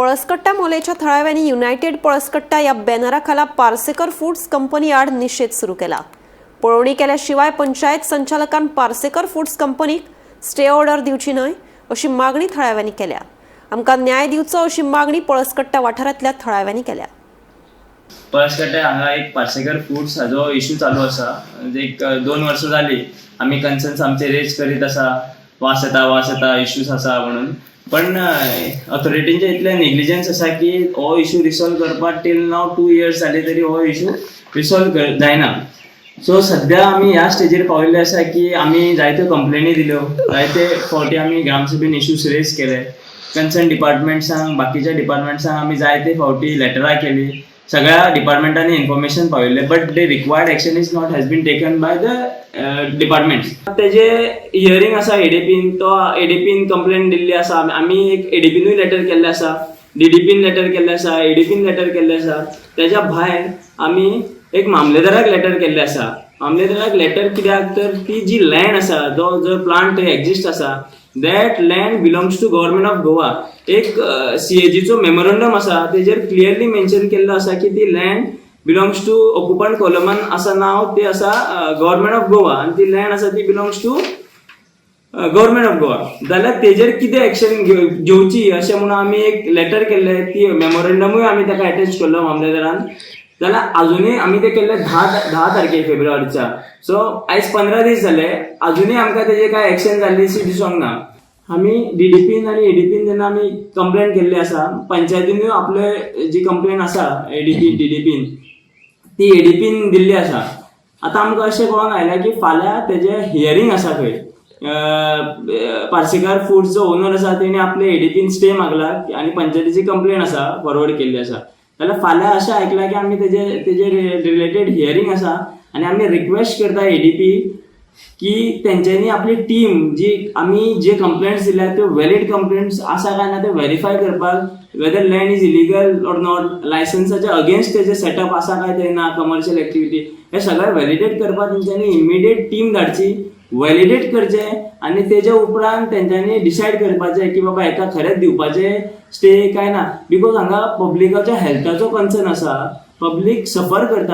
पळसकट्टा मोलेच्या थळाव्यांनी युनायटेड पळसकट्टा या बॅनराखाला Parsekar foods company आड निषेध सुरू केला। पळवणी केल्याशिवाय पंचायत संचालकान पार्सेकर फूड्स कंपनीक स्टे ऑर्डर दिवची न्हय अशी मागणी थळाव्यांनी केल्या। आमकां न्याय दिवचो अशी मागणी पळसकट्टा वाठारांतल्या थळाव्यांनी केल्या। पळसकट्टा हांगा एक पार्सेकर फूड्स हाजो इश्यू चालू आसा। एक 2 वर्सां जाली आमी कन्सर्न्स आमचे रेज करीत आसा, वास येता इश्यूज आसा म्हणून। पण ऑथॉरिटींचे इतले नेग्लिजन्स आसा की हो इश्यू रिसॉल्व करपाक टील नाव 2 इयर्स जाले तरी हो इश्यू रिसॉल्व जायना। सो सध्या आमी ह्या स्टेजीर पाविल्ले आसा की आमी जायत्यो कंप्लेनी दिल्यो, जायते फावटी आमी ग्रामसभेन इश्यूज रेज केले, कन्सर्न डिपार्टमेंट्सांक बाकीच्या डिपार्टमेंट्सांक आमी जायते फावटी लेटरां केली, सगळ्या डिपार्टमेंटांनी इन्फॉर्मेशन पाविल्ले, but the required action is not has been taken by the departments. तेजे हियरिंग आसा एडीपीन, तो एडीपीन कंप्लेन दिल्ली आसा। आमी एक एडीपीनूय लेटर केल्ले आसा, डीडीपीन लेटर केल्ले आसा, एडीपीन लेटर केल्ले आसा। तेच्या भायर आमी एक मामलेदाराक लेटर केल्ले आसा। मामलेदाराक लेटर कित्याक तर ती जी लँड आसा, जो प्लांट थंय एक्झिस्ट आसा, that land belongs to government of Goa. एक सीएजीचो मेमोरंडम आसा, तेजेर क्लियरली मेन्शन केल्लो आसा की ती लँड बिलोंग्स टू ऑक्युपंट कोलमन आसा नाव ते आसा गव्हर्नमेंट ऑफ गोवा, आनी ती लँड आसा ती belongs to government of Goa. जाल्यार तेजेर कितें एक्शन घेवची अशें म्हणून आमी एक लेटर केल्ले, ती मेमोरंडमूय आमी ताका अटॅच केल्लो मामलेदारान। जाल्यार अजुनूय आमी ते केल्ले 10 तारखेक फेब्रुवारीच्या। सो आयज 15 दीस जाले, अजुनूय आमकां तेजे कांय एक्शन जाल्ली अशी दिसूंक ना। आमी डीडीपीन आनी एडीपीन जेन्ना आमी कंप्लेन केल्ली आसा, पंचायतीनूय आपले जी कंप्लेन आसा डीडीपीन ती एडीपीन दिल्ली आसा। आतां आमकां अशें कळोन आयला की फाल्यां तेजे हियरिंग आसा खंय। पार्सेकर फूड्स जो ओनर आसा तेणी आपले एडीपीन स्टे मागला आनी पंचायतीची कंप्लेन आसा फॉरवर्ड केल्ली आसा। जाल्यार फाल्यां अशें आयकलां की आमी तेजे रिलेटेड हियरिंग आसा आनी आमी रिक्वेस्ट करता एडीपी की तेंच्यांनी आपली टीम जी आमी जे कंप्लेंट्स दिल्या त्यो वॅलीड कंप्लेंट्स आसा काय ना ते व्हेरीफाय करपाक, whether land is illegal or not, लायसन्साच्या अगेन्स्ट तेजे सेटअप आसा काय ते ना, कमर्शियल एक्टिविटी, हे सगळें व्हॅलिडेट करपाक तेंच्यांनी इमिडिएट टीम धाडची, व्हॅलिडेट करचे आनी तेजे उपरांत तेंच्यांनी डिसायड करपाचें की बाबा हेका खरेंच दिवपाचे स्टे काय ना। बिकॉज हांगा पब्लिकाच्या हेल्थाचो कन्सर्न आसा, पब्लीक सफर करता।